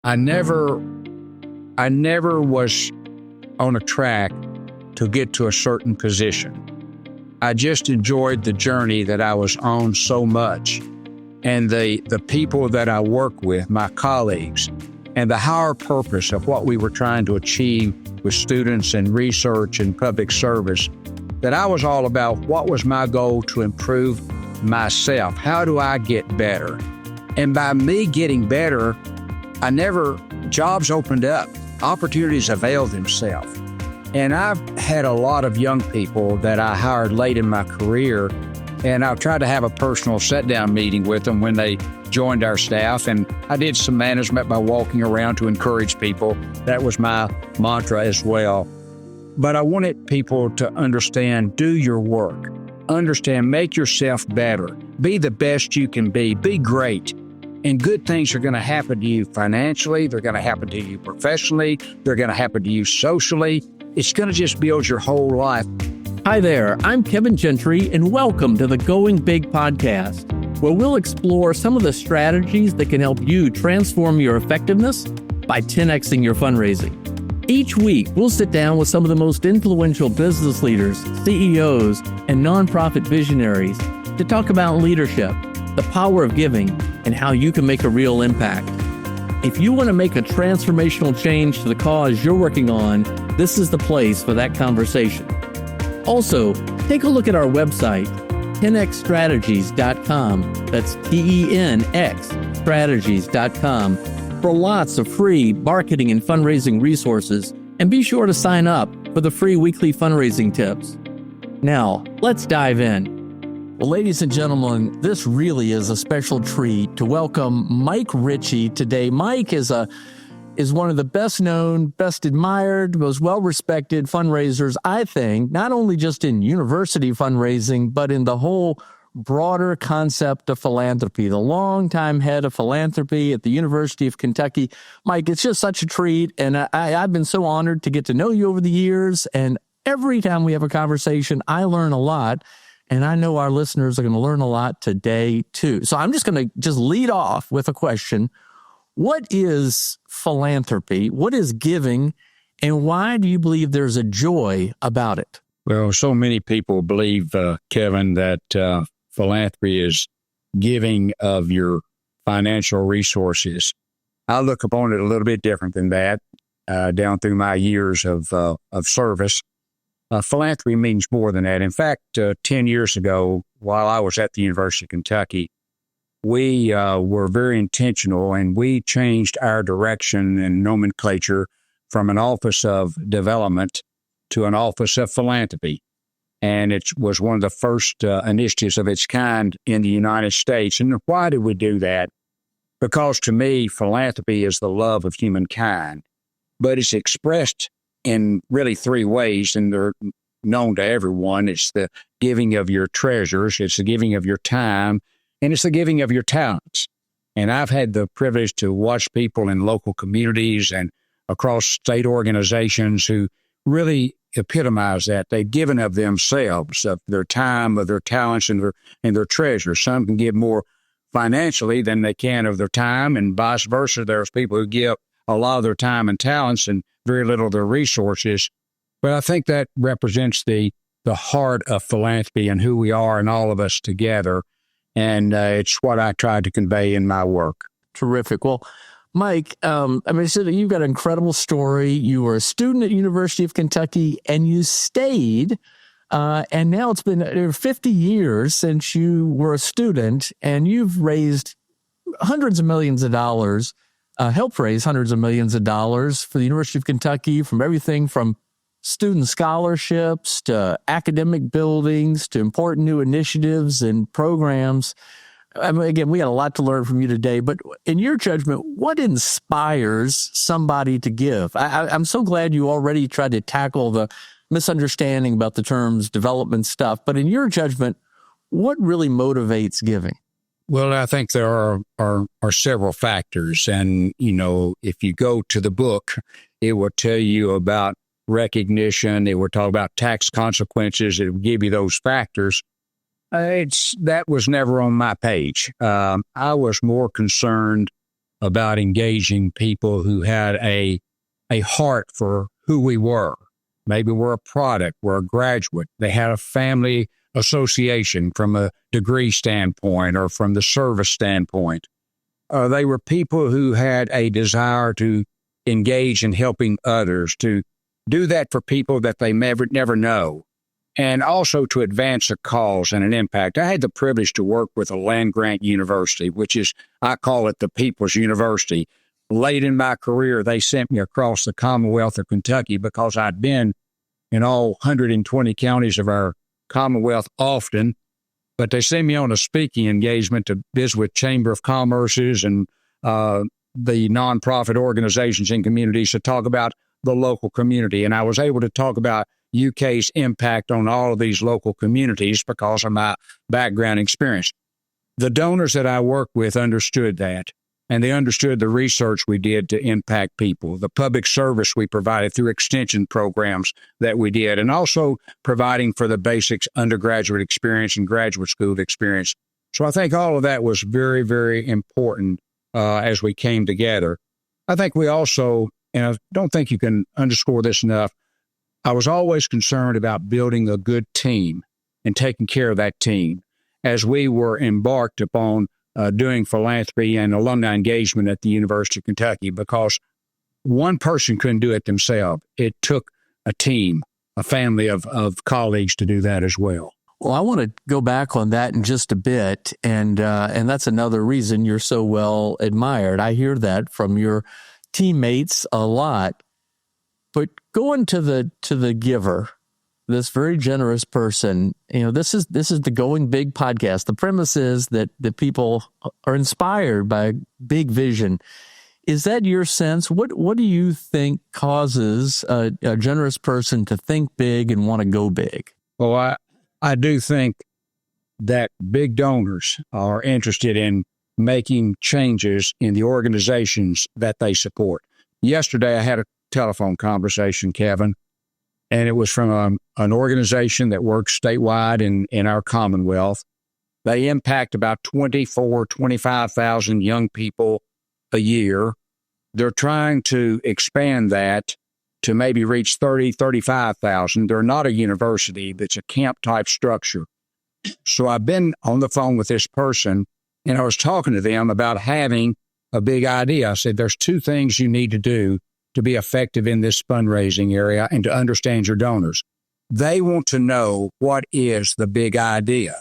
I never was on a track to get to a certain position. I just enjoyed the journey that I was on so much, and the people that I work with, my colleagues, and the higher purpose of what we were trying to achieve with students and research and public service, that I was all about what was my goal to improve myself. How do I get better? And by me getting better, jobs opened up, opportunities availed themselves. And I've had a lot of young people that I hired late in my career, and I've tried to have a personal sit-down meeting with them when they joined our staff. And I did some management by walking around to encourage people. That was my mantra as well. But I wanted people to understand, do your work. Understand, make yourself better. Be the best you can be. Be great. And good things are going to happen to you financially. They're going to happen to you professionally. They're going to happen to you socially. It's going to just build your whole life. Hi there, I'm Kevin Gentry, and welcome to the Going Big podcast, where we'll explore some of the strategies that can help you transform your effectiveness by 10xing your fundraising. Each week, we'll sit down with some of the most influential business leaders, CEOs, and nonprofit visionaries to talk about leadership, the power of giving, and how you can make a real impact. If you want to make a transformational change to the cause you're working on, this is the place for that conversation. Also, take a look at our website, 10xstrategies.com. That's TENX strategies.com for lots of free marketing and fundraising resources. And be sure to sign up for the free weekly fundraising tips. Now, let's dive in. Well, ladies and gentlemen, this really is a special treat to welcome Mike Richey today. Mike is one of the best known, best admired, most well-respected fundraisers, I think, not only just in university fundraising, but in the whole broader concept of philanthropy, the longtime head of philanthropy at the University of Kentucky. Mike, it's just such a treat, and I've been so honored to get to know you over the years, and every time we have a conversation, I learn a lot. And I know our listeners are going to learn a lot today, too. So I'm just going to lead off with a question. What is philanthropy? What is giving? And why do you believe there's a joy about it? Well, so many people believe, Kevin, that philanthropy is giving of your financial resources. I look upon it a little bit different than that, down through my years of service. Philanthropy means more than that. In fact, 10 years ago, while I was at the University of Kentucky, we were very intentional, and we changed our direction and nomenclature from an office of development to an office of philanthropy. And it was one of the first initiatives of its kind in the United States. And why did we do that? Because to me, philanthropy is the love of humankind, but it's expressed in really three ways, and they're known to everyone. It's the giving of your treasures, it's the giving of your time, and it's the giving of your talents. And I've had the privilege to watch people in local communities and across state organizations who really epitomize that. They've given of themselves, of their time, of their talents, and their treasures. Some can give more financially than they can of their time, and vice versa. There's people who give a lot of their time and talents and very little of their resources. But I think that represents the heart of philanthropy and who we are, and all of us together. And it's what I tried to convey in my work. Terrific. Well, Mike, you've got an incredible story. You were a student at University of Kentucky, and you stayed. And now it's been 50 years since you were a student, and you've raised hundreds of millions of dollars. Helped raise hundreds of millions of dollars for the University of Kentucky, from everything from student scholarships to academic buildings to important new initiatives and programs. Again, we got a lot to learn from you today, but in your judgment, what inspires somebody to give? I'm so glad you already tried to tackle the misunderstanding about the terms development stuff, but in your judgment, what really motivates giving? Well, I think there are several factors. And, if you go to the book, it will tell you about recognition. It will talk about tax consequences. It will give you those factors. That was never on my page. I was more concerned about engaging people who had a heart for who we were. Maybe we're a product, we're a graduate. They had a family association from a degree standpoint or from the service standpoint. They were people who had a desire to engage in helping others, to do that for people that they never know, and also to advance a cause and an impact. I had the privilege to work with a land-grant university, which is, I call it the People's University. Late in my career, they sent me across the Commonwealth of Kentucky because I'd been in all 120 counties of our Commonwealth often, but they sent me on a speaking engagement to visit with Chamber of Commerce's and the nonprofit organizations and communities to talk about the local community. And I was able to talk about UK's impact on all of these local communities because of my background experience. The donors that I worked with understood that, and they understood the research we did to impact people, the public service we provided through extension programs that we did, and also providing for the basics undergraduate experience and graduate school experience. So I think all of that was very, very important as we came together. I think we also, and I don't think you can underscore this enough, I was always concerned about building a good team and taking care of that team as we were embarked upon doing philanthropy and alumni engagement at the University of Kentucky, because one person couldn't do it themselves. It took a team, a family of colleagues to do that as well. Well, I want to go back on that in just a bit, and that's another reason you're so well admired. I hear that from your teammates a lot. But going to the giver, this very generous person, this is the Going Big podcast. The premise is that the people are inspired by big vision. Is that your sense? What do you think causes a generous person to think big and want to go big? Well, I do think that big donors are interested in making changes in the organizations that they support. Yesterday, I had a telephone conversation, Kevin, and it was from an organization that works statewide in our Commonwealth. They impact about 25,000 young people a year. They're trying to expand that to maybe reach 35,000. They're not a university, but it's a camp-type structure. So I've been on the phone with this person, and I was talking to them about having a big idea. I said, there's two things you need to do to be effective in this fundraising area and to understand your donors. They want to know what is the big idea.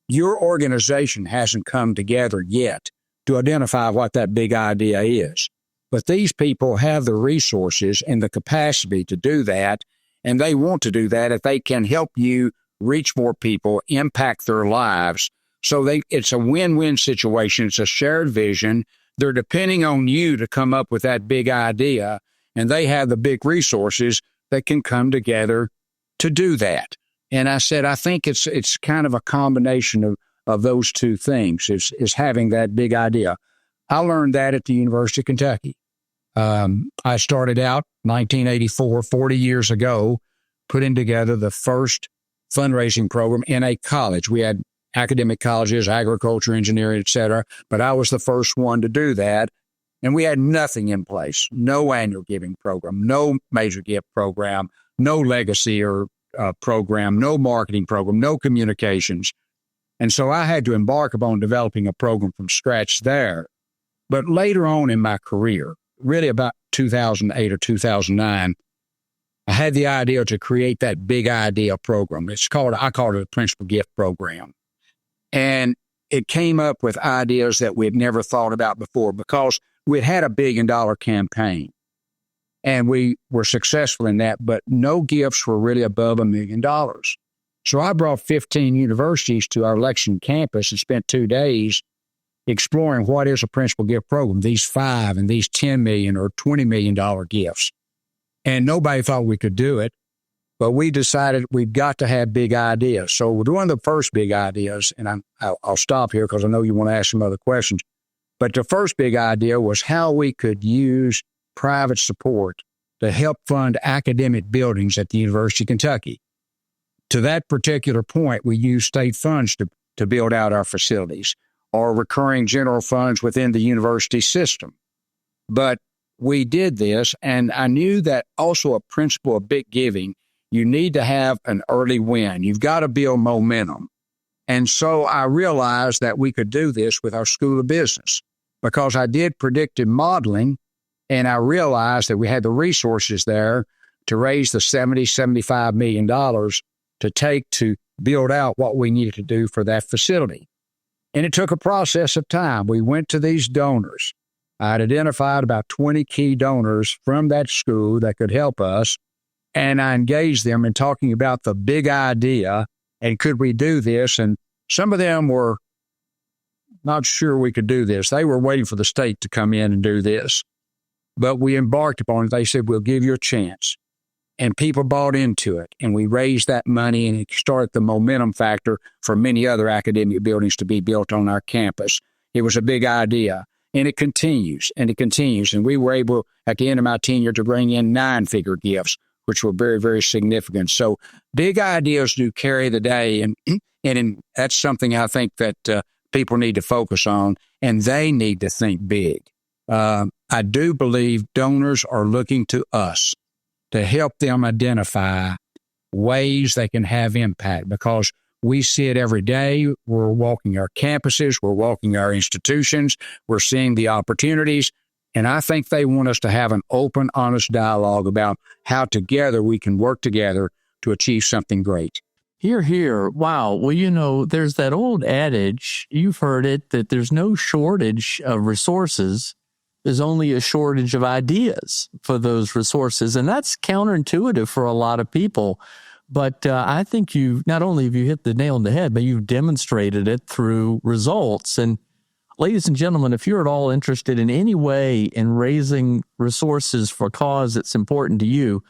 Your organization hasn't come together yet to identify what that big idea is. But these people have the resources and the capacity to do that, and they want to do that if they can help you reach more people, impact their lives. So it's a win-win situation. It's a shared vision. They're depending on you to come up with that big idea, and they have the big resources that can come together to do that. And I said, I think it's kind of a combination of those two things, is having that big idea. I learned that at the University of Kentucky. I started out 1984, 40 years ago, putting together the first fundraising program in a college. We had academic colleges, agriculture, engineering, et cetera, but I was the first one to do that. And we had nothing in place, no annual giving program, no major gift program, no legacy or program, no marketing program, no communications. And so I had to embark upon developing a program from scratch there. But later on in my career, really about 2008 or 2009, I had the idea to create that big idea program. I call it a principal gift program. And it came up with ideas that we had never thought about before because we'd had a $1 billion campaign and we were successful in that, but no gifts were really above $1 million. So I brought 15 universities to our Lexington campus and spent 2 days exploring what is a principal gift program, these $5 and these $10 million or $20 million gifts. And nobody thought we could do it, but we decided we've got to have big ideas. So one of the first big ideas, and I'll stop here because I know you want to ask some other questions, but the first big idea was how we could use private support to help fund academic buildings at the University of Kentucky. To that particular point, we used state funds to build out our facilities or recurring general funds within the university system. But we did this, and I knew that also a principle of big giving, you need to have an early win. You've got to build momentum. And so I realized that we could do this with our School of Business because I did predictive modeling, and I realized that we had the resources there to raise the $75 million to take to build out what we needed to do for that facility. And it took a process of time. We went to these donors. I had identified about 20 key donors from that school that could help us, and I engaged them in talking about the big idea and could we do this? And some of them were not sure we could do this. They were waiting for the state to come in and do this. But we embarked upon it. They said, we'll give you a chance. And people bought into it. And we raised that money, and it started the momentum factor for many other academic buildings to be built on our campus. It was a big idea. And it continues, and it continues. And we were able, at the end of my tenure, to bring in 9-figure gifts, which were very, very significant. So big ideas do carry the day. And that's something I think that people need to focus on, and they need to think big. I do believe donors are looking to us to help them identify ways they can have impact, because we see it every day. We're walking our campuses, we're walking our institutions, we're seeing the opportunities, and I think they want us to have an open, honest dialogue about how together we can work together to achieve something great. Hear, hear. Wow. Well, there's that old adage, you've heard it, that there's no shortage of resources. There's only a shortage of ideas for those resources. And that's counterintuitive for a lot of people. But I think not only have you hit the nail on the head, but you've demonstrated it through results. And ladies and gentlemen, if you're at all interested in any way in raising resources for a cause that's important to you,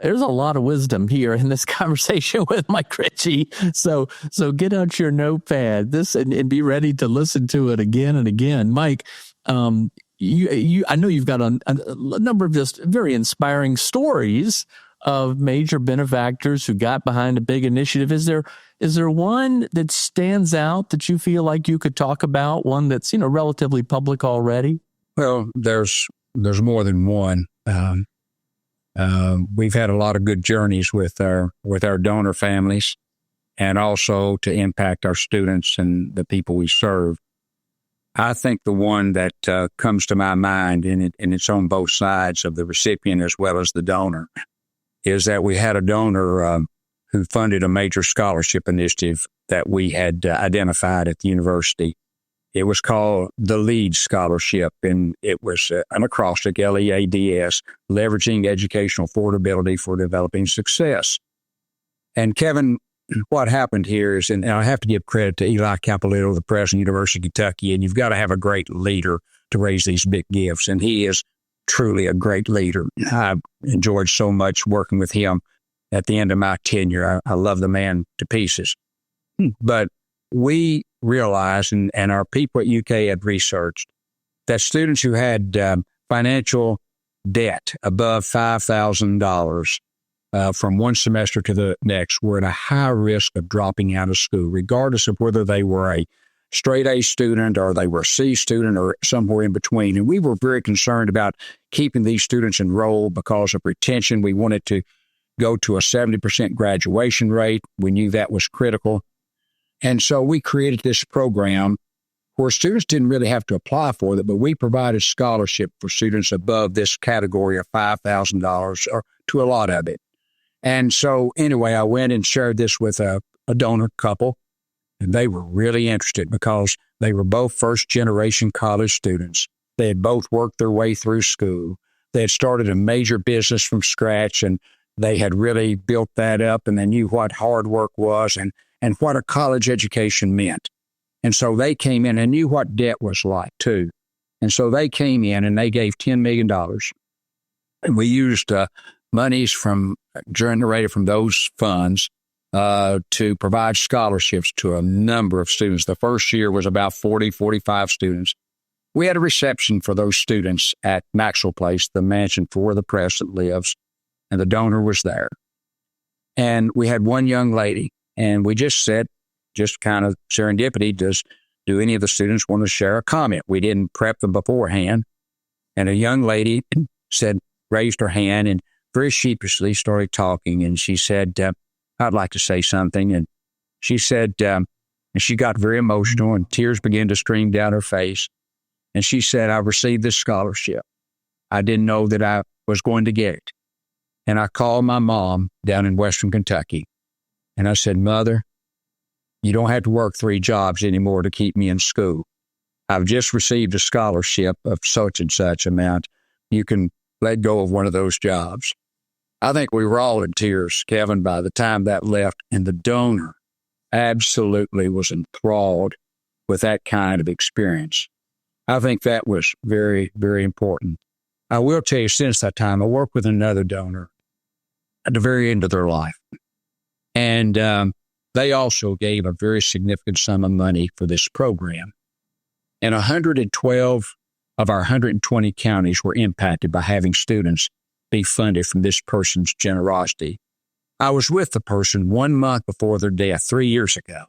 there's a lot of wisdom here in this conversation with Mike Richey. So get out your notepad and be ready to listen to it again and again. Mike, I know you've got a number of just very inspiring stories of major benefactors who got behind a big initiative. Is there one that stands out that you feel like you could talk about? One that's relatively public already? Well, there's more than one. We've had a lot of good journeys with our donor families, and also to impact our students and the people we serve. I think the one that comes to my mind, and it's on both sides of the recipient as well as the donor, is that we had a donor who funded a major scholarship initiative that we had identified at the university. It was called the LEAD Scholarship, and it was an acrostic, LEADS, Leveraging Educational Affordability for Developing Success. And Kevin, what happened here is, and I have to give credit to Eli Capolito, the president of the University of Kentucky, and you've got to have a great leader to raise these big gifts, and he is truly a great leader. I enjoyed so much working with him at the end of my tenure. I love the man to pieces. But we realized, and our people at UK had researched, that students who had financial debt above $5,000 from one semester to the next were at a high risk of dropping out of school, regardless of whether they were a straight A student or they were a C student or somewhere in between. And we were very concerned about keeping these students enrolled because of retention. We wanted to go to a 70% graduation rate. We knew that was critical. And so we created this program where students didn't really have to apply for it, but we provided scholarship for students above this category of $5,000 or to a lot of it. And so anyway, I went and shared this with a donor couple, and they were really interested because they were both first-generation college students. They had both worked their way through school. They had started a major business from scratch, and they had really built that up, and they knew what hard work was and what a college education meant. And so they came in and knew what debt was like, too. And so they came in and they gave $10 million. And we used monies generated from those funds to provide scholarships to a number of students. The first year was about 45 students. We had a reception for those students at Maxwell Place, the mansion where the president lives, and the donor was there. And we had one young lady, and we just said, just kind of serendipity, do any of the students want to share a comment? We didn't prep them beforehand. And a young lady raised her hand and very sheepishly started talking. And she said, I'd like to say something. And she said, and she got very emotional and tears began to stream down her face. And she said, I received this scholarship. I didn't know that I was going to get it. And I called my mom down in Western Kentucky. And I said, Mother, you don't have to work 3 jobs anymore to keep me in school. I've just received a scholarship of such and such amount. You can let go of one of those jobs. I think we were all in tears, Kevin, by the time that left. And the donor absolutely was enthralled with that kind of experience. I think that was very, very important. I will tell you, since that time, I worked with another donor at the very end of their life. And they also gave a very significant sum of money for this program. And 112 of our 120 counties were impacted by having students be funded from this person's generosity. I was with the person 1 month before their death 3 years ago.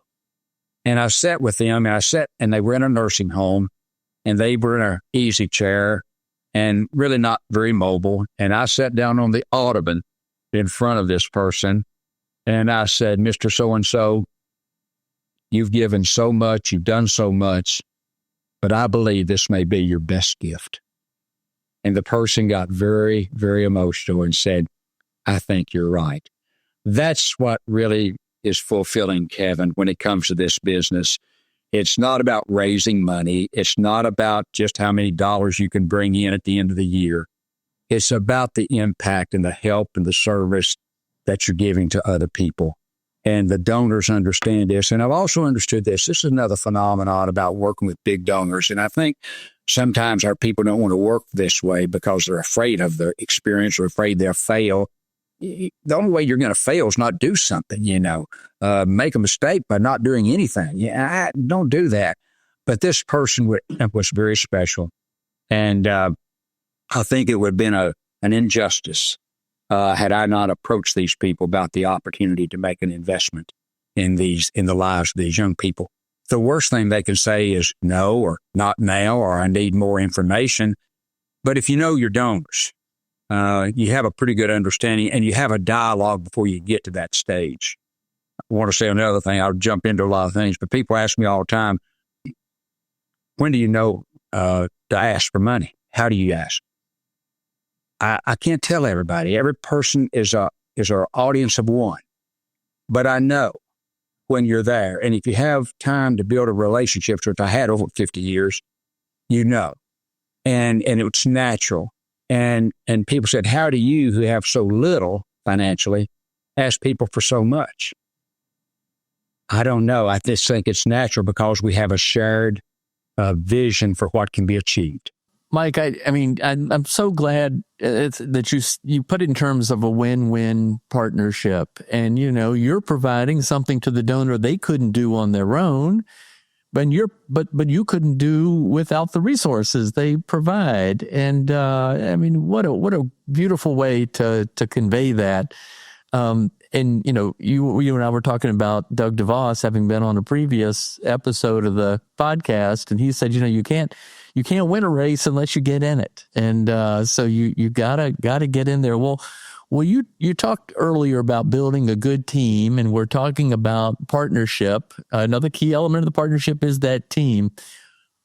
And I sat with them, and they were in a nursing home, and they were in an easy chair and really not very mobile. And I sat down on the ottoman in front of this person, and I said, Mr. So-and-so, you've given so much, you've done so much, but I believe this may be your best gift. And the person got very, very emotional and said, I think you're right. That's what really is fulfilling, Kevin, when it comes to this business. It's not about raising money. It's not about just how many dollars you can bring in at the end of the year. It's about the impact and the help and the service that you're giving to other people. And the donors understand this. And I've also understood this. This is another phenomenon about working with big donors. And I think sometimes our people don't want to work this way because they're afraid of the experience or afraid they'll fail. The only way you're going to fail is not do something, make a mistake by not doing anything. Don't do that. But this person was very special. And I think it would have been an injustice had I not approached these people about the opportunity to make an investment in the lives of these young people. The worst thing they can say is no, or not now, or I need more information. But if you know your donors, you have a pretty good understanding, and you have a dialogue before you get to that stage. I want to say another thing. I'll jump into a lot of things, but people ask me all the time, when do you know to ask for money? How do you ask? I can't tell everybody. Every person is our audience of one. But I know when you're there, and if you have time to build a relationship, which I had over 50 years, and it's natural. And people said, how do you, who have so little financially, ask people for so much? I don't know. I just think it's natural because we have a shared vision for what can be achieved. Mike, I'm so glad that you put it in terms of a win-win partnership. And, you're providing something to the donor they couldn't do on their own, but you couldn't do without the resources they provide. And, what a beautiful way to convey that. And, you and I were talking about Doug DeVos having been on a previous episode of the podcast, and he said, you can't win a race unless you get in it. And so you gotta get in there. Well, you talked earlier about building a good team, and we're talking about partnership. Another key element of the partnership is that team.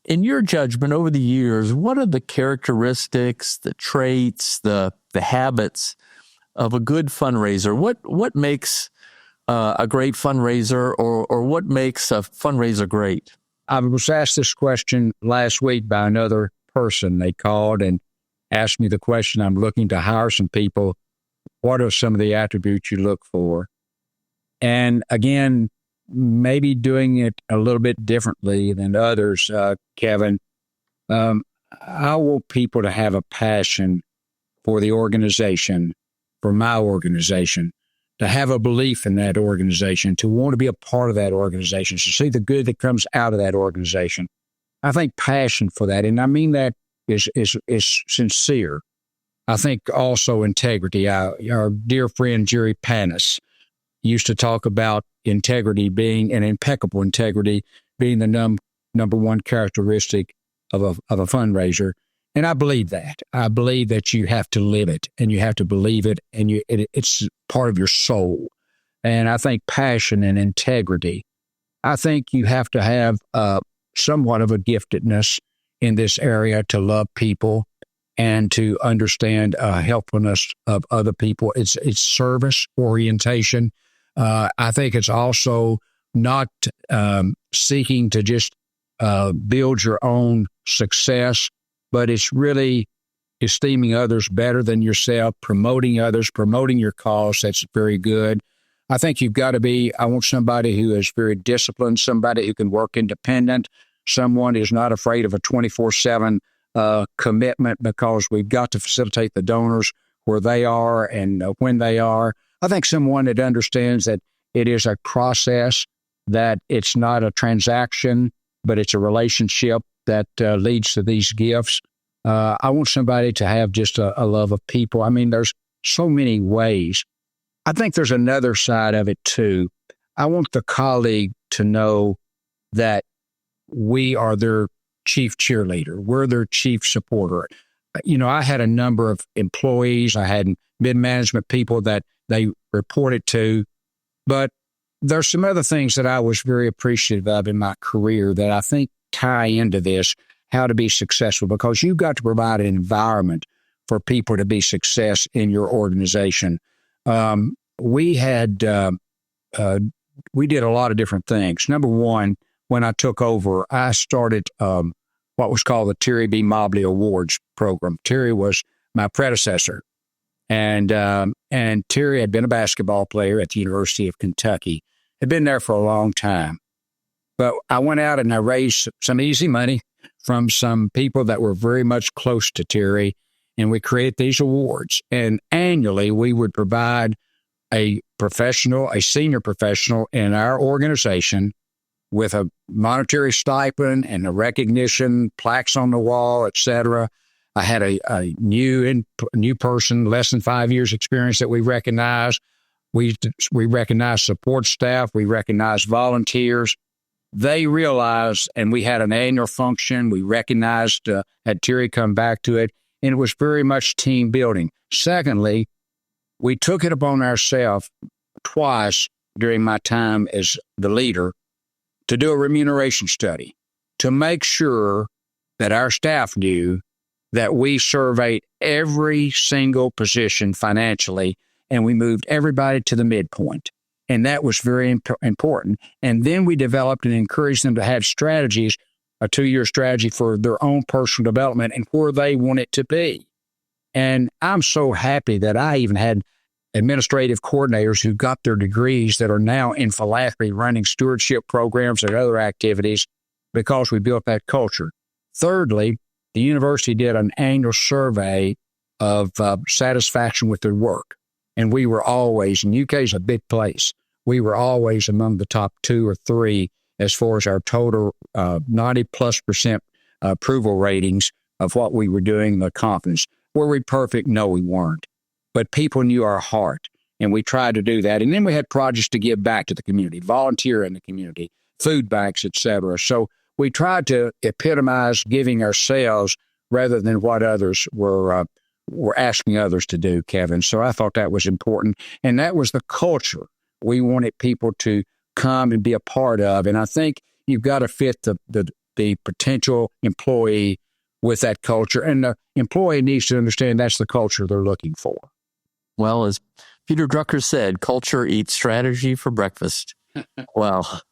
In your judgment over the years, what are the characteristics, the traits, the habits of a good fundraiser? What makes a great fundraiser, or what makes a fundraiser great? I was asked this question last week by another person. They called and asked me the question. I'm looking to hire some people. What are some of the attributes you look for? And again, maybe doing it a little bit differently than others, Kevin. I want people to have a passion for the organization, for my organization, to have a belief in that organization, to want to be a part of that organization, to see the good that comes out of that organization. I think passion for that, and I mean that is sincere. I think also integrity. Our dear friend Jerry Panis used to talk about integrity being an impeccable integrity being the number one characteristic of a fundraiser. And I believe that. I believe that you have to live it and you have to believe it, and it's part of your soul. And I think passion and integrity, I think you have to have somewhat of a giftedness in this area to love people and to understand helpfulness of other people. It's service orientation. I think it's also not seeking to just build your own success, but it's really esteeming others better than yourself, promoting others, promoting your cause. That's very good. I think you've got to I want somebody who is very disciplined, somebody who can work independent, someone who's not afraid of a 24/7 commitment, because we've got to facilitate the donors where they are and when they are. I think someone that understands that it is a process, that it's not a transaction, but it's a relationship that leads to these gifts. I want somebody to have just a love of people. I mean, there's so many ways. I think there's another side of it too. I want the colleague to know that we are their chief cheerleader. We're their chief supporter. I had a number of employees. I had mid-management people that they reported to, but there's some other things that I was very appreciative of in my career that I think tie into this, how to be successful, because you've got to provide an environment for people to be success in your organization. We did a lot of different things. Number one, when I took over, I started what was called the Terry B. Mobley Awards program. Terry was my predecessor, and Terry had been a basketball player at the University of Kentucky. Had been there for a long time. But I went out and I raised some easy money from some people that were very much close to Terry, and we created these awards. And annually, we would provide a senior professional in our organization with a monetary stipend and a recognition, plaques on the wall, etc. I had a new person, less than 5 years experience, that we recognized. We recognized support staff. We recognized volunteers. They realized, and we had an annual function. We recognized, had Terry come back to it, and it was very much team building. Secondly, we took it upon ourselves twice during my time as the leader to do a remuneration study to make sure that our staff knew that we surveyed every single position financially, and we moved everybody to the midpoint. And that was very important. And then we developed and encouraged them to have strategies, a 2-year strategy for their own personal development and where they want it to be. And I'm so happy that I even had administrative coordinators who got their degrees that are now in philanthropy, running stewardship programs and other activities, because we built that culture. Thirdly, the university did an annual survey of satisfaction with their work. And we were always, and UK is a big place, we were always among the top 2 or 3 as far as our total 90+% approval ratings of what we were doing, the confidence. Were we perfect? No, we weren't. But people knew our heart, and we tried to do that. And then we had projects to give back to the community, volunteer in the community, food banks, etc. So we tried to epitomize giving ourselves rather than what others were asking others to do, Kevin. So I thought that was important. And that was the culture we wanted people to come and be a part of. And I think you've got to fit the potential employee with that culture. And the employee needs to understand that's the culture they're looking for. Well, as Peter Drucker said, culture eats strategy for breakfast. Well,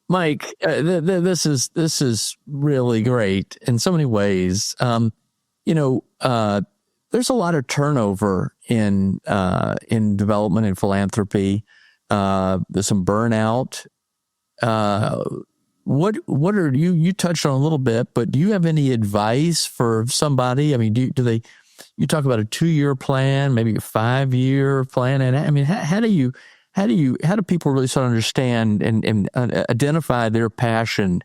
Mike, this is really great in so many ways. There's a lot of turnover in development and philanthropy. There's some burnout. What are you touched on a little bit, but do you have any advice for somebody? I mean, you talk about a 2-year plan, maybe a 5-year plan, and I mean, how do people really sort of understand and identify their passion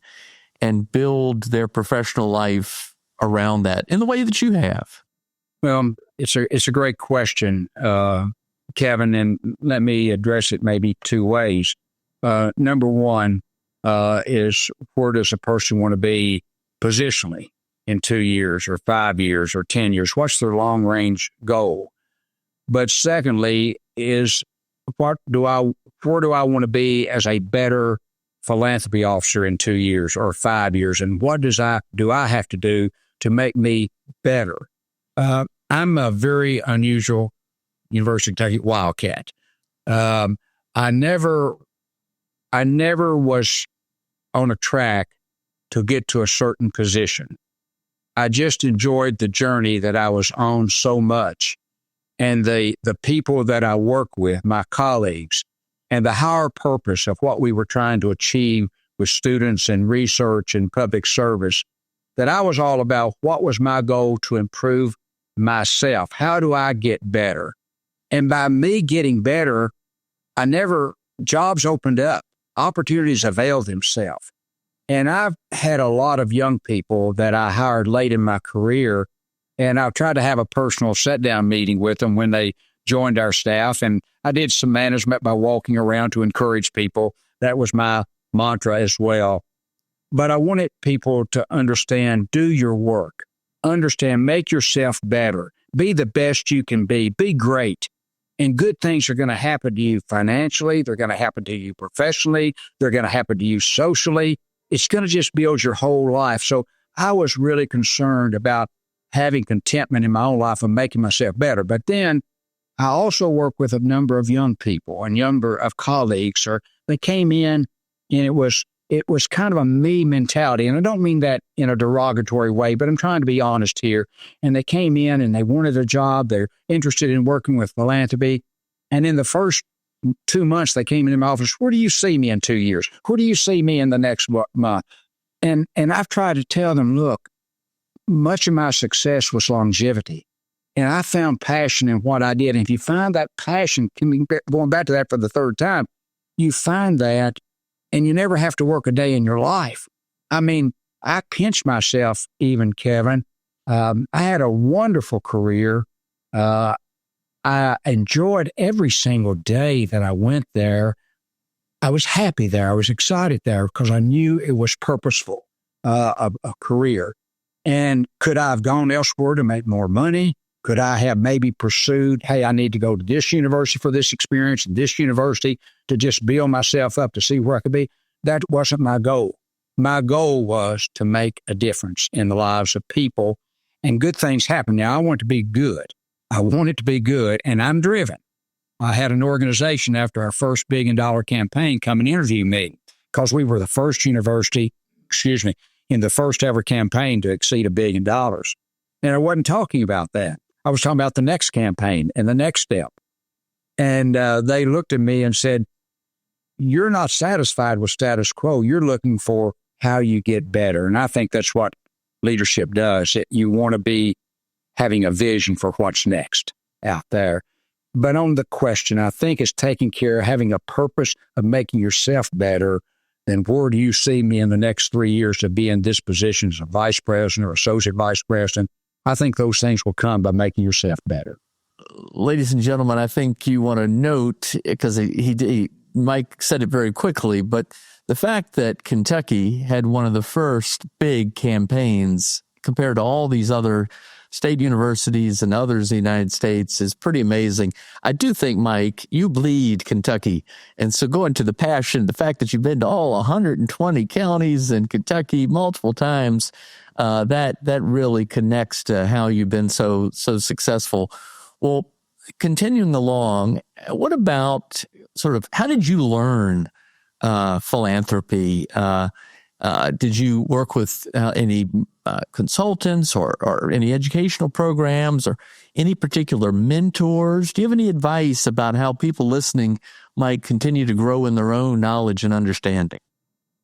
and build their professional life around that in the way that you have? Well, it's a great question, Kevin, and let me address it maybe 2 ways. Number one is, where does a person want to be positionally? in 2 years or 5 years or 10 years? What's their long range goal? But secondly, is where do I want to be as a better philanthropy officer in 2 years or 5 years? And what do I have to do to make me better? I'm a very unusual University of Kentucky Wildcat. I never was on a track to get to a certain position. I just enjoyed the journey that I was on so much, and the people that I work with, my colleagues, and the higher purpose of what we were trying to achieve with students and research and public service, that I was all about what was my goal to improve myself. How do I get better? And by me getting better, jobs opened up, opportunities availed themselves. And I've had a lot of young people that I hired late in my career, and I've tried to have a personal sit-down meeting with them when they joined our staff. And I did some management by walking around to encourage people. That was my mantra as well. But I wanted people to understand, do your work, understand, make yourself better, be the best you can be great. And good things are going to happen to you financially. They're going to happen to you professionally. They're going to happen to you socially. It's going to just build your whole life. So I was really concerned about having contentment in my own life and making myself better. But then I also work with a number of young people and number of colleagues, or they came in and it was kind of a me mentality. And I don't mean that in a derogatory way, but I'm trying to be honest here. And they came in and they wanted a job. They're interested in working with philanthropy. And in the first 2 months, they came into my office. Where do you see me in 2 years? Where do you see me in the next month? And I've tried to tell them, look, much of my success was longevity. And I found passion in what I did. And if you find that passion, going back to that for the third time, you find that and you never have to work a day in your life. I mean, I pinch myself even, Kevin. I had a wonderful career. I enjoyed every single day that I went there. I was happy there. I was excited there because I knew it was purposeful, a career. And could I have gone elsewhere to make more money? Could I have maybe pursued, hey, I need to go to this university for this experience, and this university to just build myself up to see where I could be? That wasn't my goal. My goal was to make a difference in the lives of people, and good things happen. Now, I want to be good. I want it to be good, and I'm driven. I had an organization after our first $1 billion campaign come and interview me because we were the first university, in the first ever campaign to exceed $1 billion. And I wasn't talking about that. I was talking about the next campaign and the next step. And they looked at me and said, you're not satisfied with status quo. You're looking for how you get better. And I think that's what leadership does. You want to be having a vision for what's next out there. But on the question, I think it's taking care of having a purpose of making yourself better. Then where do you see me in the next 3 years to be in this position as a vice president or associate vice president? I think those things will come by making yourself better. Ladies and gentlemen, I think you want to note, because Mike said it very quickly, but the fact that Kentucky had one of the first big campaigns compared to all these other state universities and others in the United States is pretty amazing. I do think, Mike, you bleed Kentucky. And so going to the passion, the fact that you've been to all 120 counties in Kentucky multiple times, that really connects to how you've been so successful. Well, continuing along, what about sort of how did you learn philanthropy? Did you work with any consultants or any educational programs or any particular mentors? Do you have any advice about how people listening might continue to grow in their own knowledge and understanding?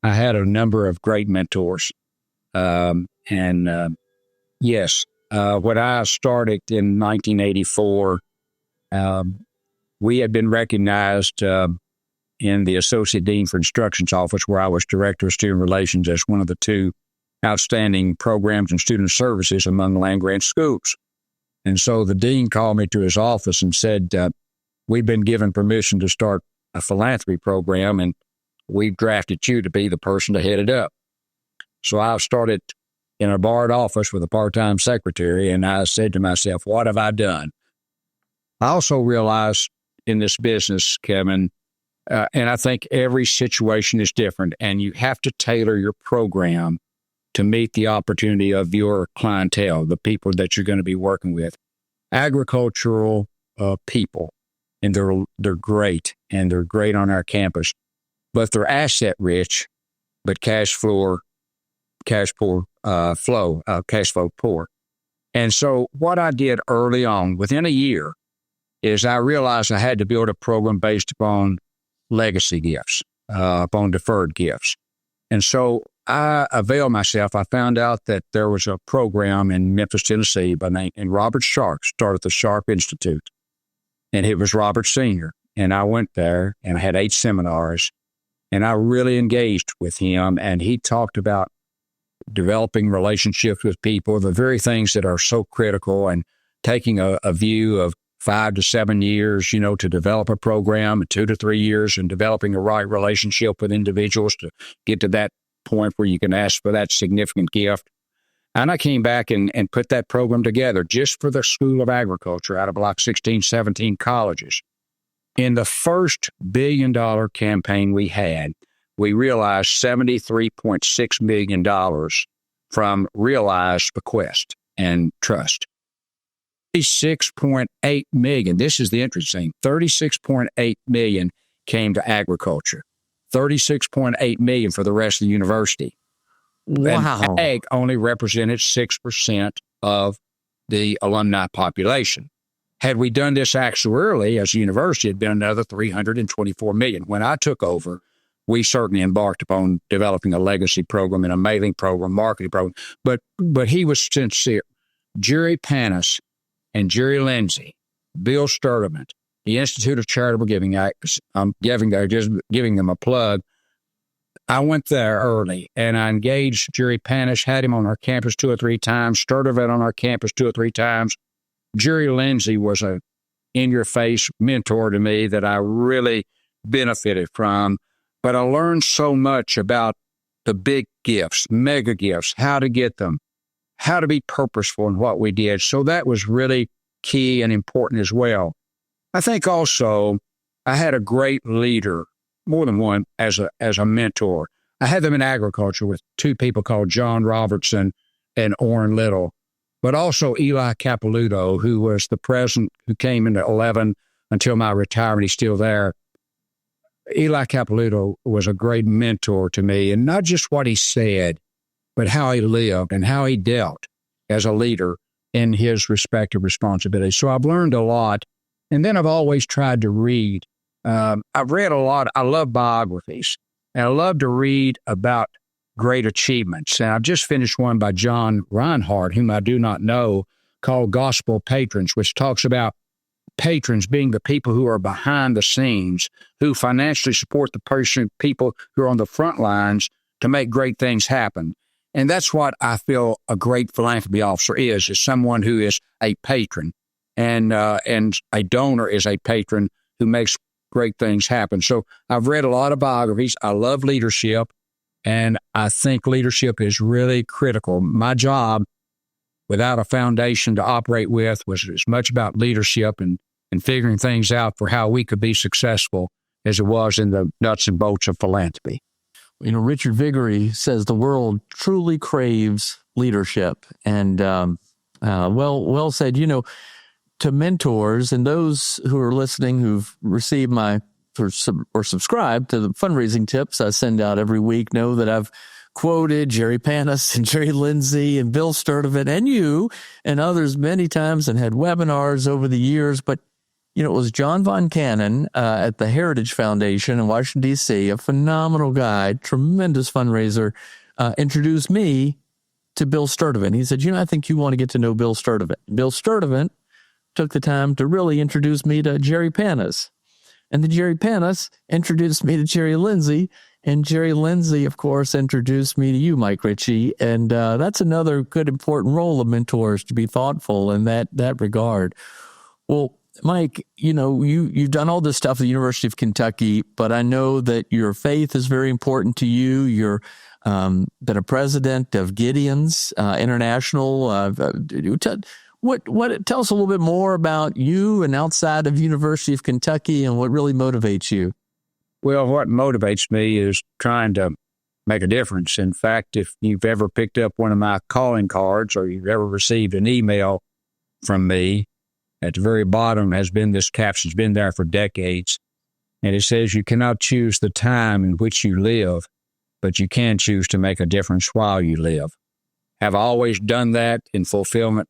I had a number of great mentors. Yes, when I started in 1984, we had been recognized in the Associate Dean for Instruction's office, where I was Director of Student Relations, as one of the 2 outstanding programs in student services among land-grant schools. And so the dean called me to his office and said, we've been given permission to start a philanthropy program, and we've drafted you to be the person to head it up. So I started in a barred office with a part-time secretary, and I said to myself, what have I done? I also realized in this business, Kevin, and I think every situation is different, and you have to tailor your program to meet the opportunity of your clientele, the people that you're going to be working with. Agricultural people, and they're great, and they're great on our campus, but they're asset rich, but cash flow poor. And so what I did early on, within a year, is I realized I had to build a program based upon legacy gifts, upon deferred gifts. And so I availed myself. I found out that there was a program in Memphis, Tennessee, and Robert Sharp started the Sharp Institute. And it was Robert Sr. And I went there and I had 8 seminars, and I really engaged with him. And he talked about developing relationships with people, the very things that are so critical, and taking a view of 5 to 7 years, to develop a program, 2 to 3 years, and developing a right relationship with individuals to get to that point where you can ask for that significant gift. And I came back and put that program together just for the School of Agriculture out of like 16, 17 colleges. In the first $1 billion campaign we had, we realized $73.6 million from realized bequest and trust. $36.8 million, this is the interesting thing, $36.8 million came to agriculture, $36.8 million for the rest of the university. Wow. And ag only represented 6% of the alumni population. Had we done this actuarially as a university, it had been another $324 million. When I took over, we certainly embarked upon developing a legacy program and a mailing program, marketing program. But he was sincere. Jerry Panis and Jerry Lindsay, Bill Sturdivant, the Institute of Charitable Giving. I'm giving them a plug. I went there early, and I engaged Jerry Panis, had him on our campus 2 or 3 times, Sturdivant on our campus 2 or 3 times. Jerry Lindsay was a in-your-face mentor to me that I really benefited from. But I learned so much about the big gifts, mega gifts, how to get them, how to be purposeful in what we did. So that was really key and important as well. I think also I had a great leader, more than one, as a mentor. I had them in agriculture with 2 people called John Robertson and Orrin Little, but also Eli Capilouto, who was the president who came into 11 until my retirement. He's still there. Eli Capilouto was a great mentor to me, and not just what he said, but how he lived and how he dealt as a leader in his respective responsibilities. So I've learned a lot, and then I've always tried to read. I've read a lot. I love biographies, and I love to read about great achievements. And I've just finished one by John Reinhardt, whom I do not know, called Gospel Patrons, which talks about patrons being the people who are behind the scenes, who financially support the people who are on the front lines to make great things happen. And that's what I feel a great philanthropy officer is someone who is a patron, and a donor is a patron who makes great things happen. So I've read a lot of biographies. I love leadership, and I think leadership is really critical. My job, without a foundation to operate with, was as much about leadership and figuring things out for how we could be successful as it was in the nuts and bolts of philanthropy. Richard Viguerie says the world truly craves leadership. And well said. To mentors and those who are listening who've received or subscribed to the fundraising tips I send out every week know that I've quoted Jerry Panis and Jerry Lindsay and Bill Sturdivant and you and others many times and had webinars over the years. But, it was John Von Cannon at the Heritage Foundation in Washington, D.C., a phenomenal guy, tremendous fundraiser, introduced me to Bill Sturdivant. He said, I think you want to get to know Bill Sturdivant. Bill Sturdivant took the time to really introduce me to Jerry Panis. And then Jerry Panis introduced me to Jerry Lindsay. And Jerry Lindsay, of course, introduced me to you, Mike Richey. And that's another good, important role of mentors, to be thoughtful in that regard. Well, Mike, you've done all this stuff at the University of Kentucky, but I know that your faith is very important to you. Your been a president of Gideon's International. Tell us a little bit more about you and outside of University of Kentucky and what really motivates you. Well, what motivates me is trying to make a difference. In fact, if you've ever picked up one of my calling cards or you've ever received an email from me, at the very bottom has been this caption. It's been there for decades. And it says, you cannot choose the time in which you live, but you can choose to make a difference while you live. Have I always done that in fulfillment?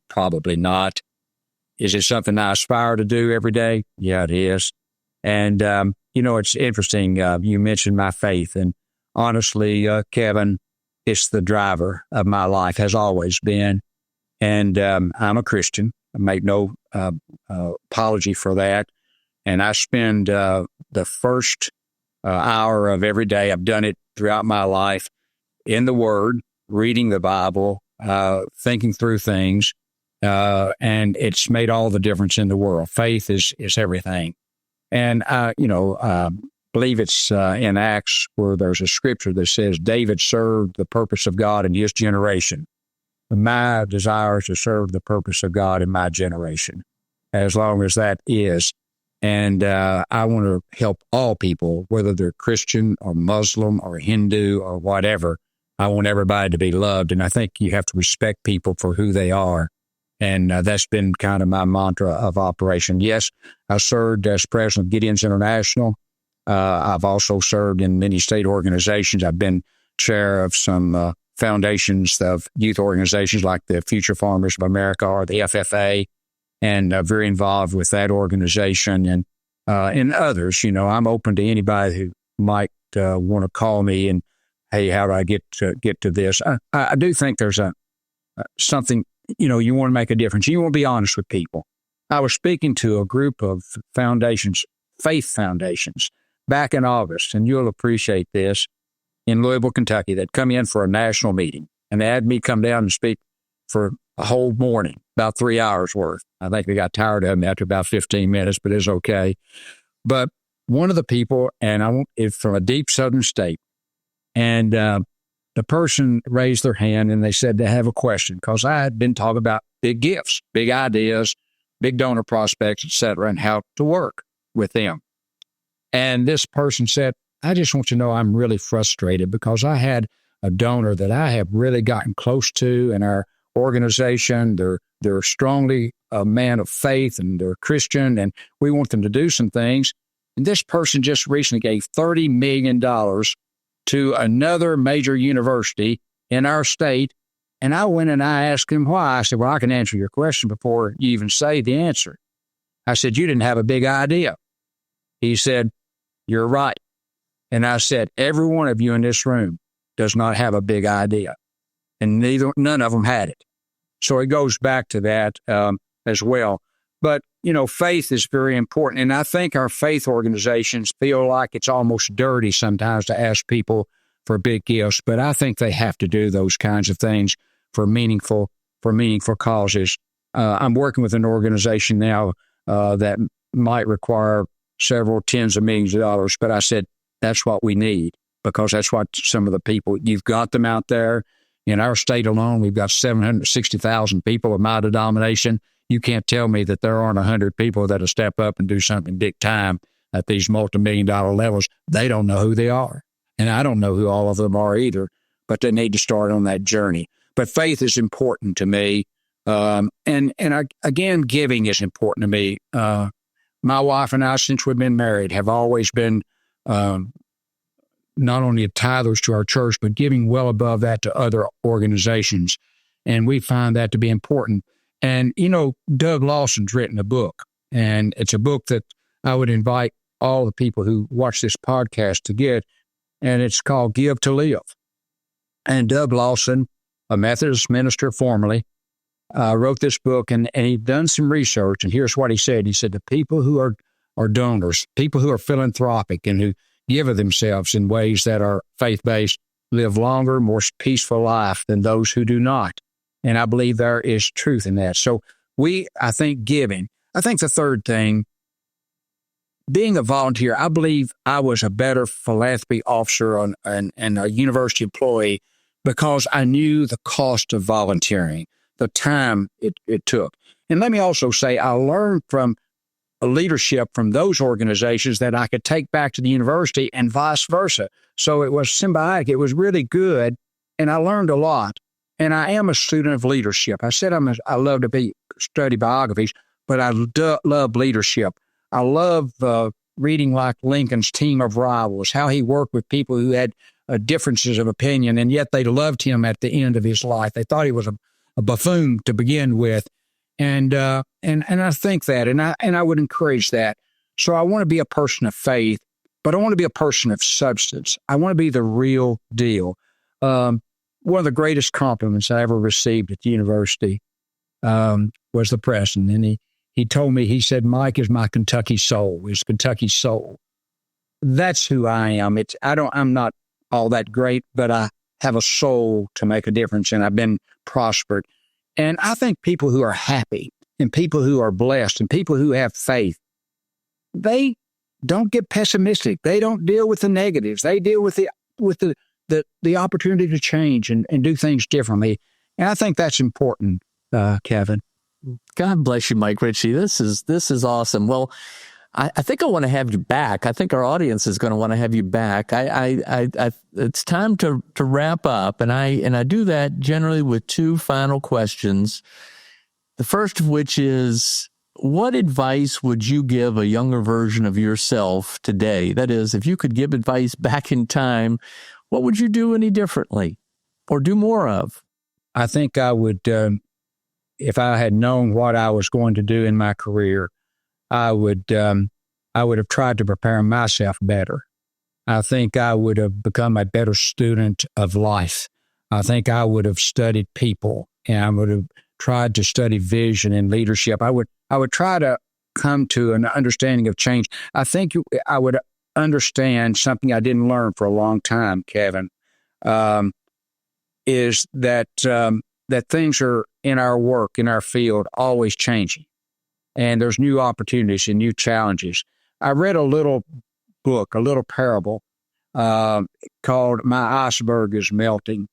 Probably not. Is it something I aspire to do every day? Yeah, it is. And, it's interesting. You mentioned my faith. And honestly, Kevin, it's the driver of my life, has always been. And I'm a Christian. I make no apology for that. And I spend the first hour of every day, I've done it throughout my life, in the Word, reading the Bible, thinking through things, and it's made all the difference in the world. Faith is everything. And, I believe it's in Acts where there's a scripture that says David served the purpose of God in his generation. My desire is to serve the purpose of God in my generation, as long as that is. And I want to help all people, whether they're Christian or Muslim or Hindu or whatever. I want everybody to be loved. And I think you have to respect people for who they are. And that's been kind of my mantra of operation. Yes, I served as president of Gideon's International. I've also served in many state organizations. I've been chair of some foundations of youth organizations like the Future Farmers of America or the FFA, and very involved with that organization and others. I'm open to anybody who might want to call me and, hey, how do I get to this? I do think there's something, you want to make a difference. You want to be honest with people. I was speaking to a group of foundations, faith foundations, back in August, and you'll appreciate this, in Louisville, Kentucky, that come in for a national meeting. And they had me come down and speak for a whole morning, about 3 hours worth. I think they got tired of me after about 15 minutes, but it's okay. But one of the people, and it's from a deep southern state, and the person raised their hand and they said they have a question, because I had been talking about big gifts, big ideas, big donor prospects, et cetera, and how to work with them. And this person said, I just want you to know I'm really frustrated because I had a donor that I have really gotten close to in our organization. They're strongly a man of faith and they're Christian, and we want them to do some things. And this person just recently gave $30 million to another major university in our state. And I went and I asked him why. I said, well, I can answer your question before you even say the answer. I said, you didn't have a big idea. He said, you're right. And I said, every one of you in this room does not have a big idea. And none of them had it. So it goes back to that as well. But, faith is very important. And I think our faith organizations feel like it's almost dirty sometimes to ask people for big gifts. But I think they have to do those kinds of things for meaningful causes. I'm working with an organization now that might require several tens of millions of dollars. But I said, that's what we need, because that's what some of the people, you've got them out there. In our state alone, we've got 760,000 people of my denomination. You can't tell me that there aren't 100 people that'll step up and do something big time at these multi-million-dollar levels. They don't know who they are. And I don't know who all of them are either, but they need to start on that journey. But faith is important to me. Again, giving is important to me. My wife and I, since we've been married, have always been not only tithers to our church, but giving well above that to other organizations. And we find that to be important. And, Doug Lawson's written a book, and it's a book that I would invite all the people who watch this podcast to get, and it's called Give to Live. And Doug Lawson, a Methodist minister formerly, wrote this book, and he'd done some research, and here's what he said. He said, the people who are donors, people who are philanthropic and who give of themselves in ways that are faith-based, live longer, more peaceful life than those who do not. And I believe there is truth in that. So I think giving. I think the third thing, being a volunteer, I believe I was a better philanthropy officer and a university employee because I knew the cost of volunteering, the time it took. And let me also say, I learned from leadership from those organizations that I could take back to the university and vice versa. So it was symbiotic. It was really good. And I learned a lot. And I am a student of leadership. I said I love to study biographies, but I love leadership. I love reading like Lincoln's Team of Rivals, how he worked with people who had differences of opinion, and yet they loved him at the end of his life. They thought he was a buffoon to begin with. And I think that, and I would encourage that. So I want to be a person of faith, but I want to be a person of substance. I want to be the real deal. One of the greatest compliments I ever received at the university was the president, and he told me, he said, "Mike is my Kentucky soul. Is Kentucky soul." That's who I am. I'm not all that great, but I have a soul to make a difference, and I've been prospered. And I think people who are happy and people who are blessed and people who have faith, they don't get pessimistic. They don't deal with the negatives. They deal with the opportunity to change and do things differently. And I think that's important, Kevin. God bless you, Mike Richey. This is awesome. Well, I think I want to have you back. I think our audience is going to want to have you back. It's time to wrap up, and I do that generally with two final questions. The first of which is, what advice would you give a younger version of yourself today? That is, if you could give advice back in time, what would you do any differently or do more of? I think I would, if I had known what I was going to do in my career, I would have tried to prepare myself better. I think I would have become a better student of life. I think I would have studied people, and I would have tried to study vision and leadership. I would try to come to an understanding of change. I think I would understand something I didn't learn for a long time, Kevin, is that things are in our work, in our field, always changing. And there's new opportunities and new challenges. I read a little book, a little parable called "My Iceberg is Melting."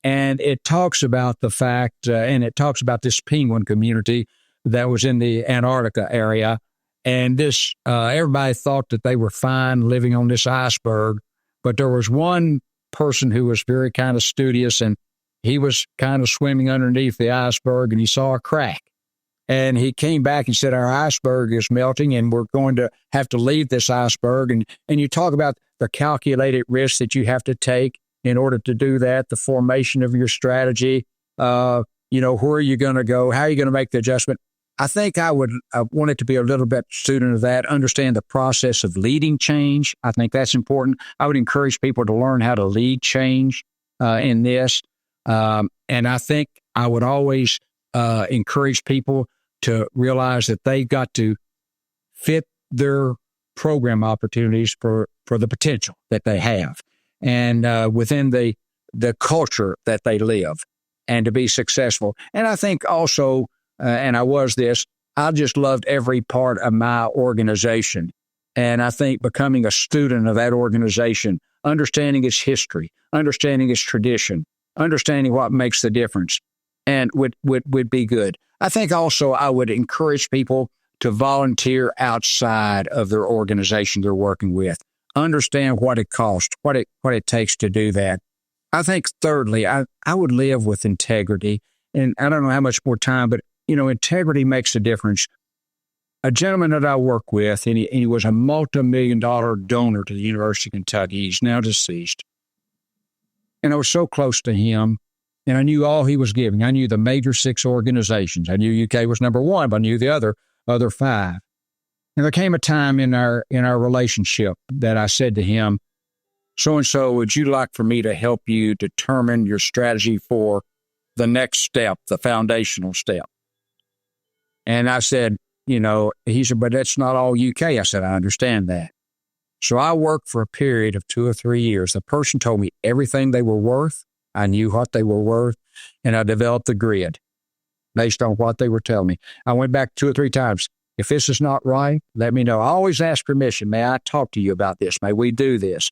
And it talks about the fact, and it talks about this penguin community that was in the Antarctica area. And this, everybody thought that they were fine living on this iceberg. But there was one person who was very kind of studious, and he was kind of swimming underneath the iceberg, and he saw a crack. And he came back and said, "Our iceberg is melting, and we're going to have to leave this iceberg." And you talk about the calculated risks that you have to take in order to do that, the formation of your strategy, where are you going to go? How are you going to make the adjustment? I think I wanted to be a little bit student of that, understand the process of leading change. I think that's important. I would encourage people to learn how to lead change in this. And I think I would always encourage people to realize that they've got to fit their program opportunities for the potential that they have and within the culture that they live, and to be successful. And I think also, and I just loved every part of my organization. And I think becoming a student of that organization, understanding its history, understanding its tradition, understanding what makes the difference, and would be good. I think also I would encourage people to volunteer outside of their organization they're working with. Understand what it costs, what it takes to do that. I think thirdly, I would live with integrity. And I don't know how much more time, but integrity makes a difference. A gentleman that I work with, and he was a multi-million-dollar donor to the University of Kentucky. He's now deceased. And I was so close to him, and I knew all he was giving. I knew the major 6 organizations. I knew UK was number 1, but I knew the other 5. And there came a time in our relationship that I said to him, "So-and-so, would you like for me to help you determine your strategy for the next step, the foundational step?" And I said, he said, "But that's not all UK." I said, "I understand that." So I worked for a period of 2 or 3 years. The person told me everything they were worth. I knew what they were worth, and I developed the grid based on what they were telling me. I went back 2 or 3 times. If this is not right, let me know. I always ask permission. May I talk to you about this? May we do this?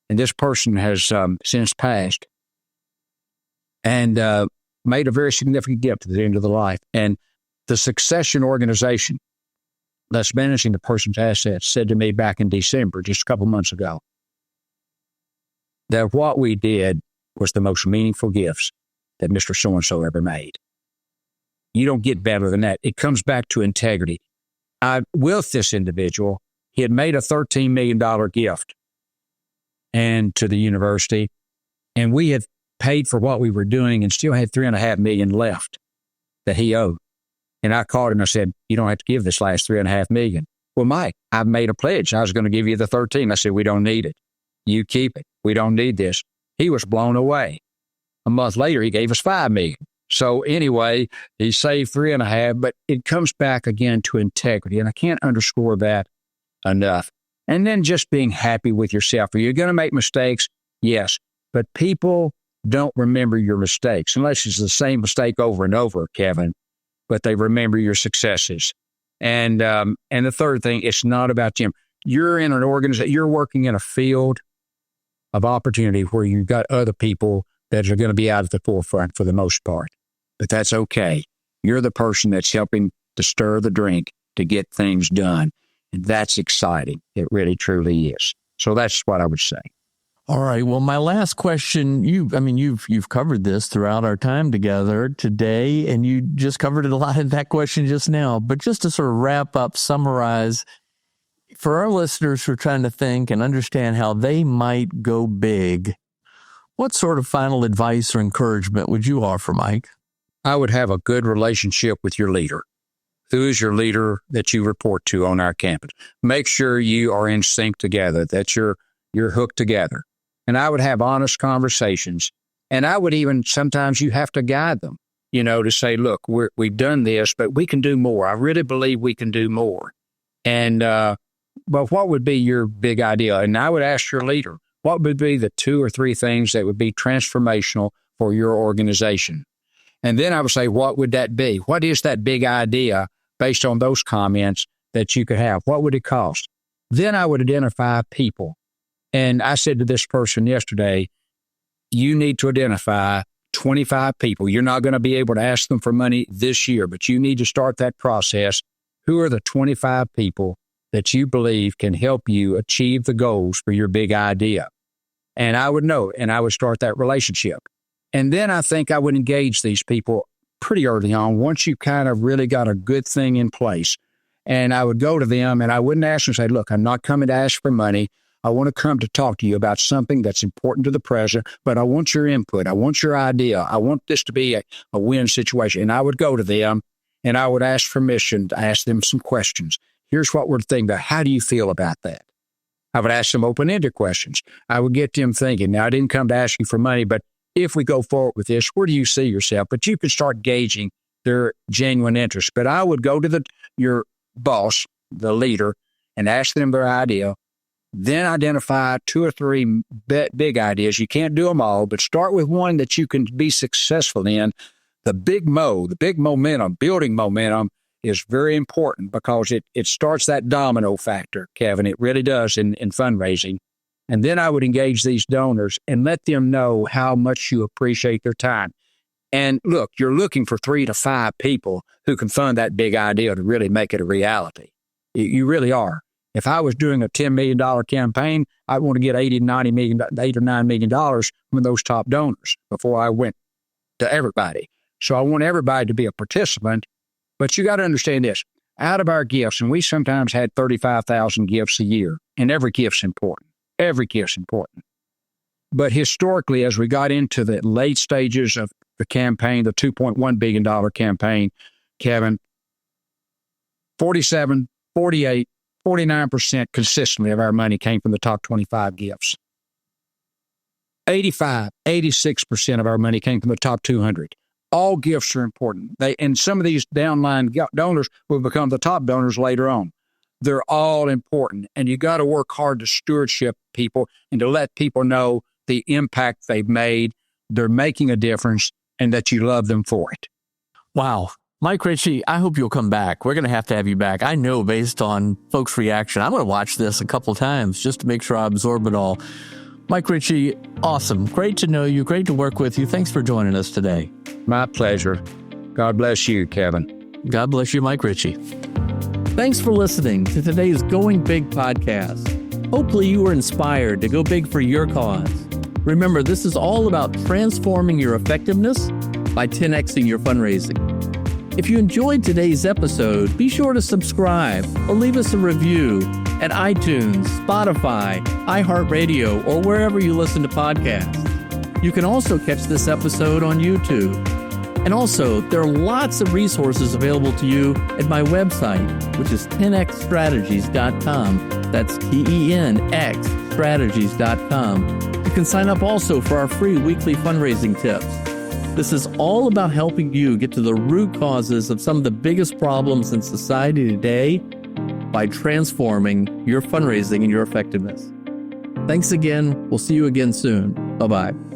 And this person has since passed and made a very significant gift at the end of the life. And the succession organization that's managing the person's assets said to me back in December, just a couple months ago, that what we did was the most meaningful gifts that Mr. So-and-so ever made. You don't get better than that. It comes back to integrity. With this individual, he had made a $13 million gift and to the university, and we had paid for what we were doing and still had $3.5 million left that he owed. And I called him and I said, you don't have to give this last $3.5 million. Well, Mike, I've made a pledge. I was going to give you the 13. I said, we don't need it. You keep it. We don't need this. He was blown away. A month later, he gave us $5 million. So anyway, he saved 3.5, but it comes back again to integrity. And I can't underscore that enough. And then just being happy with yourself. Are you going to make mistakes? Yes. But people don't remember your mistakes unless it's the same mistake over and over, Kevin, but they remember your successes. And the third thing, it's not about Jim. You're in an organization, you're working in a field of opportunity where you've got other people that are going to be out at the forefront for the most part. But that's okay. You're the person that's helping to stir the drink to get things done. And that's exciting. It really, truly is. So that's what I would say. All right. Well, my last question, you've covered this throughout our time together today, and you just covered it a lot in that question just now. But just to sort of wrap up, summarize, for our listeners who are trying to think and understand how they might go big, what sort of final advice or encouragement would you offer, Mike? I would have a good relationship with your leader. Who is your leader that you report to on our campus? Make sure you are in sync together, that you're hooked together. And I would have honest conversations. And I would even, sometimes you have to guide them, to say, look, we've done this, but we can do more. I really believe we can do more. And, but what would be your big idea? And I would ask your leader, what would be the 2 or 3 things that would be transformational for your organization? And then I would say, what would that be? What is that big idea based on those comments that you could have? What would it cost? Then I would identify people. And I said to this person yesterday, you need to identify 25 people. You're not going to be able to ask them for money this year, but you need to start that process. Who are the 25 people that you believe can help you achieve the goals for your big idea? And I would know, and I would start that relationship. And then I think I would engage these people pretty early on, once you kind of really got a good thing in place. And I would go to them and I wouldn't ask them, say, look, I'm not coming to ask for money. I want to come to talk to you about something that's important to the present, but I want your input. I want your idea. I want this to be a win situation. And I would go to them and I would ask permission to ask them some questions. Here's what we're thinking about. How do you feel about that? I would ask them open-ended questions. I would get them thinking. Now, I didn't come to ask you for money, but if we go forward with this, where do you see yourself? But you can start gauging their genuine interest. But I would go to your boss, the leader, and ask them their idea. Then identify 2 or 3 big ideas. You can't do them all, but start with one that you can be successful in. The big momentum, building momentum is very important because it starts that domino factor, Kevin. It really does in fundraising. And then I would engage these donors and let them know how much you appreciate their time. And look, you're looking for 3 to 5 people who can fund that big idea to really make it a reality. You really are. If I was doing a $10 million campaign, I'd want to get $8 or $9 million from those top donors before I went to everybody. So I want everybody to be a participant. But you got to understand this. Out of our gifts, and we sometimes had 35,000 gifts a year, and every gift's important. Every gift's important. But historically, as we got into the late stages of the campaign, the $2.1 billion campaign, Kevin, 47, 48, 49% consistently of our money came from the top 25 gifts. 85, 86% of our money came from the top 200. All gifts are important. And some of these downline donors will become the top donors later on. They're all important. And you got to work hard to stewardship people and to let people know the impact they've made, they're making a difference, and that you love them for it. Wow. Mike Richey, I hope you'll come back. We're going to have you back. I know based on folks' reaction, I'm going to watch this a couple times just to make sure I absorb it all. Mike Richey, awesome. Great to know you. Great to work with you. Thanks for joining us today. My pleasure. God bless you, Kevin. God bless you, Mike Richey. Thanks for listening to today's Going Big podcast. Hopefully you were inspired to go big for your cause. Remember, this is all about transforming your effectiveness by 10xing your fundraising. If you enjoyed today's episode, be sure to subscribe or leave us a review at iTunes, Spotify, iHeartRadio, or wherever you listen to podcasts. You can also catch this episode on YouTube. And also, there are lots of resources available to you at my website, which is 10xstrategies.com. That's TENX strategies.com. You can sign up also for our free weekly fundraising tips. This is all about helping you get to the root causes of some of the biggest problems in society today by transforming your fundraising and your effectiveness. Thanks again. We'll see you again soon. Bye-bye.